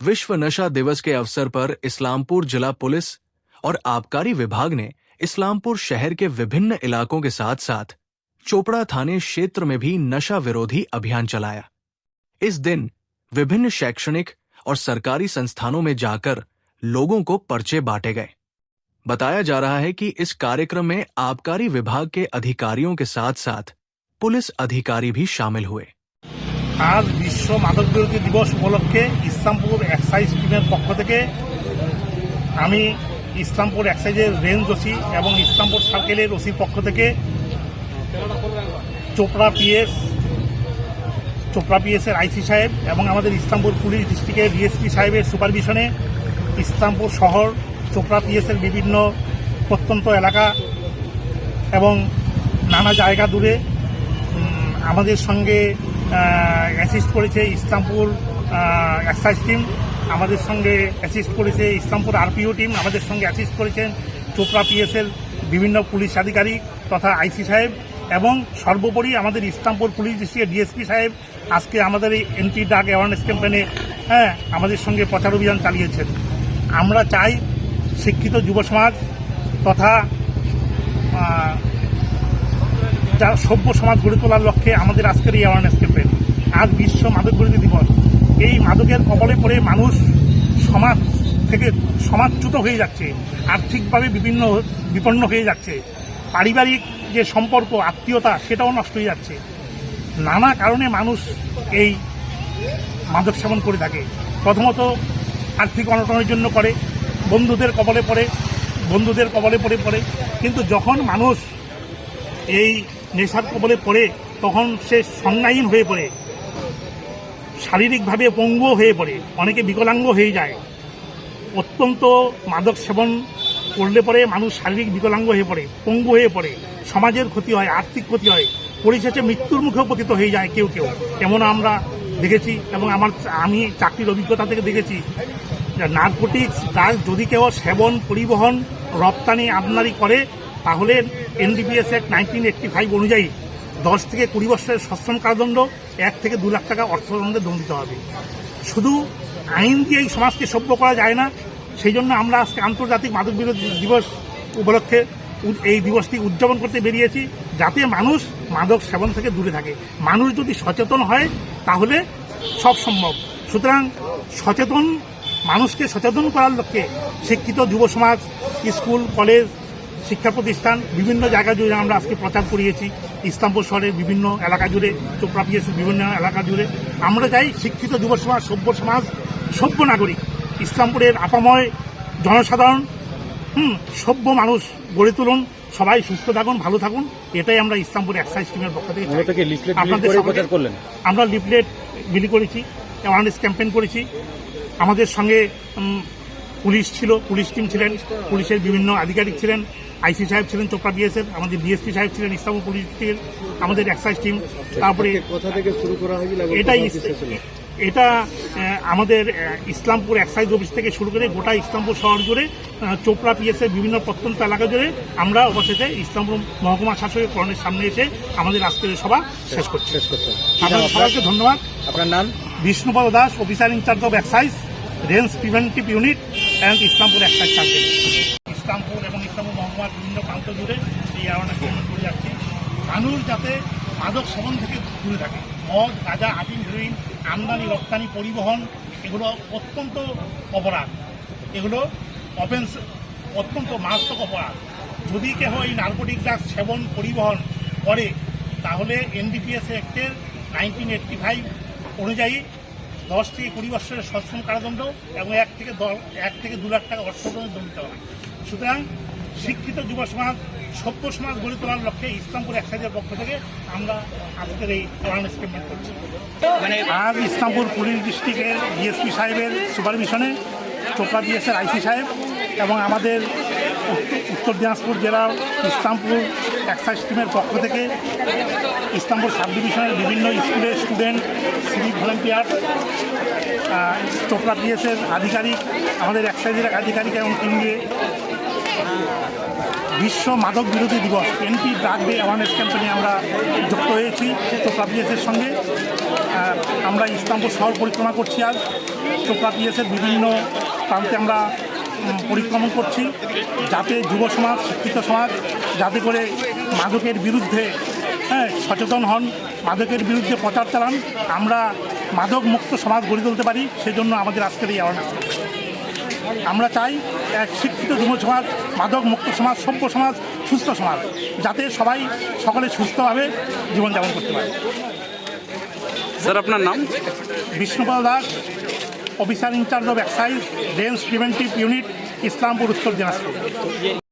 विश्व नशा दिवस के अवसर पर इस्लामपुर जिला पुलिस और आबकारी विभाग ने इस्लामपुर शहर के विभिन्न इलाकों के साथ साथ चोपड़ा थाने क्षेत्र में भी नशा विरोधी अभियान चलाया। इस दिन विभिन्न शैक्षणिक और सरकारी संस्थानों में जाकर लोगों को पर्चे बांटे गए। बताया जा रहा है कि इस कार्यक्रम में आबकारी विभाग के अधिकारियों के साथ साथ पुलिस अधिकारी भी शामिल हुए। आज विश्व मादक विरोधी दिवस उपलक्षे इस्लामपुर एक्साइज टीमेर पक्ष थेके आमी इस्लामपुर एक्साइजेर रेंज ओसि एवं इस्लामपुर सार्केलेर ओसिर पक्ष थेके चोपड़ा पिएस आईसी साहेब एवं आमादेर इस्लामपुर पुलिस डिस्ट्रिक्टेर डीएसपी साहेबेर सुपारभिशने इस्लामपुर शहर चोपड़ा पिएसের বিভিন্ন প্রত্যন্ত এলাকা এবং নানা জায়গা দূরে আমাদের সঙ্গে অ্যাসিস্ট করেছে ইসলামপুর এক্সাইজ টিম, আমাদের সঙ্গে অ্যাসিস্ট করেছে ইসলামপুর আরপিও টিম, আমাদের সঙ্গে অ্যাসিস্ট করেছেন চোপড়া পিএসের বিভিন্ন পুলিশ আধিকারিক তথা আইসি সাহেব এবং সর্বোপরি আমাদের ইসলামপুর পুলিশ ডিস্ট্রিক্টের ডিএসপি সাহেব আজকে আমাদের এই এন্টি ড্রাগ অ্যাওয়ারনেস ক্যাম্পেইনে আমাদের সঙ্গে প্রচার অভিযান চালিয়েছেন। আমরা চাই শিক্ষিত যুব সমাজ তথা যারা সভ্য সমাজ গড়ে তোলার লক্ষ্যে আমাদের আজকের এই অ্যাওয়ারনেস ক্যাম্পেইন। আজ বিশ্ব মাদক বিরোধী দিবস। এই মাদকের কবলে পড়ে মানুষ সমাজ থেকে সমাজচ্যুত হয়ে যাচ্ছে, আর্থিকভাবে বিপন্ন হয়ে যাচ্ছে, পারিবারিক যে সম্পর্ক আত্মীয়তা সেটাও নষ্ট হয়ে যাচ্ছে। নানা কারণে মানুষ এই মাদক সেবন করে থাকে। প্রথমত আর্থিক অনটনের জন্য করে, বন্ধুদের কবলে পড়ে। কিন্তু যখন মানুষ এই নেশার কবলে পড়ে তখন সে সংজ্ঞাহীন হয়ে পড়ে, শারীরিকভাবে পঙ্গু হয়ে পড়ে, অনেকে বিকলাঙ্গ হয়ে যায়। অত্যন্ত মাদক সেবন করলে পরে মানুষ শারীরিক বিকলাঙ্গ হয়ে পড়ে, পঙ্গু হয়ে পড়ে, সমাজের ক্ষতি হয়, আর্থিক ক্ষতি হয়, পরিশেষে মৃত্যুর মুখেও পতিত হয়ে যায় কেউ। এমন আমরা দেখেছি এবং আমি চাকরির অভিজ্ঞতা থেকে দেখেছি। নার্কোটিক্স ড্রাগস যদি কেউ সেবন, পরিবহন, রপ্তানি, আমদানি করে তাহলে এনডিপিএস অ্যাক্ট 1985 অনুযায়ী 10 থেকে 20 বছরের সশ্রম কারাদণ্ড, 1 থেকে 2 লাখ টাকা অর্থদণ্ডে দণ্ডিত হবে। শুধু আইন দিয়ে এই সমাজকে সভ্য করা যায় না, সেই জন্য আমরা আজকে আন্তর্জাতিক মাদক বিরোধী দিবস উপলক্ষে এই দিবসটি উদযাপন করতে বেরিয়েছি, যাতে মানুষ মাদক সেবন থেকে দূরে থাকে। মানুষ যদি সচেতন হয় তাহলে সব সম্ভব। সুতরাং মানুষকে সচেতন করার লক্ষ্যে শিক্ষিত যুব সমাজ, স্কুল, কলেজ, শিক্ষা প্রতিষ্ঠান বিভিন্ন জায়গা জুড়ে আমরা আজকে প্রচার করিয়েছি। ইসলামপুর শহরের বিভিন্ন এলাকা জুড়ে, চোপড়া পিএসের বিভিন্ন এলাকা জুড়ে আমরা চাই শিক্ষিত যুব সমাজ, সভ্য নাগরিক, ইসলামপুরের আপাময় জনসাধারণ সভ্য মানুষ গড়ে তুলুন। সবাই সুস্থ থাকুন, ভালো থাকুন, এটাই আমরা ইসলামপুর এক্সাইজ টিমের পক্ষ থেকে আমরা লিফলেট বিলি করেছি, অ্যাওয়ারনেস ক্যাম্পেইন করেছি। আমাদের সঙ্গে পুলিশ ছিল, পুলিশ টিম ছিলেন, পুলিশের বিভিন্ন আধিকারিক ছিলেন, আইসি সাহেব ছিলেন চোপড়া পিএসের, আমাদের ডিএসপি সাহেব ছিলেন ইসলামপুর পুলিশের, আমাদের এক্সাইজ টিম। তারপরে কোথা থেকে শুরু করা হয়েছিল? এটা আমাদের ইসলামপুর এক্সাইজ অফিস থেকে শুরু করে গোটা ইসলামপুর শহর জুড়ে, চোপড়া পিএসের বিভিন্ন প্রত্যন্ত এলাকা জুড়ে আমরা অবশেষে ইসলামপুর মহকুমা শাসকের করণের সামনে এসে আমাদের আজকের সভা শেষ করছি। আপনাদের সবাইকে ধন্যবাদ। আপনার নাম? Bishnupada Das, officer in charge of excise, range preventive unit and Islampur excise circle. Islampur এবং ইসলামপুর মহকুমার বিভিন্ন প্রান্ত জুড়ে এই অ্যাওয়ারনেস ক্যাম্পেইন করে যাচ্ছে। মানুষ যাতে মাদক সেবন থেকে দূরে থাকে। মদ, গাঁজা, আফিম, হেরোইন, আমদানি, রপ্তানি, পরিবহন এগুলো অত্যন্ত অপরাধ, এগুলো অফেন্স, অত্যন্ত মারাত্মক অপরাধ। যদি কেউ এই নার্কোটিক ড্রাগস সেবন, পরিবহন করে তাহলে এনডিপিএস অ্যাক্টের 1985 অনুযায়ী 10 থেকে 20 বছরের সশ্রম কারাদণ্ড এবং 1 থেকে 2 লাখ টাকা অর্থদণ্ডে দণ্ডিত হবে। সুতরাং শিক্ষিত যুব সমাজ, সভ্য সমাজ গড়ে তোলার লক্ষ্যে ইসলামপুর এক্সাইজের পক্ষ থেকে আমরা আজকের এই অ্যাওয়ারনেস ক্যাম্পেইন করছি। আজ ইসলামপুর পুলিশ ডিস্ট্রিক্টের ডিএসপি সাহেবের সুপারভিশনে চোপড়া পিএসের আইসি সাহেব এবং আমাদের উত্তর দিনাজপুর জেলার ইসলামপুর এক্সাইজ টিমের পক্ষ থেকে ইসলামপুর সাব ডিভিশনের বিভিন্ন স্কুলের স্টুডেন্ট, সিভিক ভলেন্টিয়ার, চোপড়া পিএসের আধিকারিক, আমাদের এক্সাইজের আধিকারিক এবং টিম দিয়ে বিশ্ব মাদক বিরোধী দিবস এন্টি ড্রাগ ডে অ্যাওয়ারনেস ক্যাম্পেইনে আমরা যুক্ত হয়েছি চোপড়া পিএসের সঙ্গে। আমরা ইসলামপুর শহর পরিক্রমা করছি। আজ চোপড়া পিএসের বিভিন্ন প্রান্তে আমরা পরিক্রমণ করছি, যাতে যুব সমাজ, শিক্ষিত সমাজ যাতে করে মাদকের বিরুদ্ধে সচেতন হন, মাদকের বিরুদ্ধে প্রচার চালান, আমরা মাদক মুক্ত সমাজ গড়ে তুলতে পারি। সেজন্য আমাদের আজকের এই অ্যাওয়ারনেস। আমরা চাই এক শিক্ষিত যুব সমাজ, মাদক মুক্ত সমাজ, সভ্য সমাজ, সুস্থ সমাজ, যাতে সবাই সকলে সুস্থভাবে জীবনযাপন করতে পারে। স্যার, আপনার নাম? Bishnupal Das, officer in charge of excise, range preventive unit, Islampur, Uttar Dinajpur.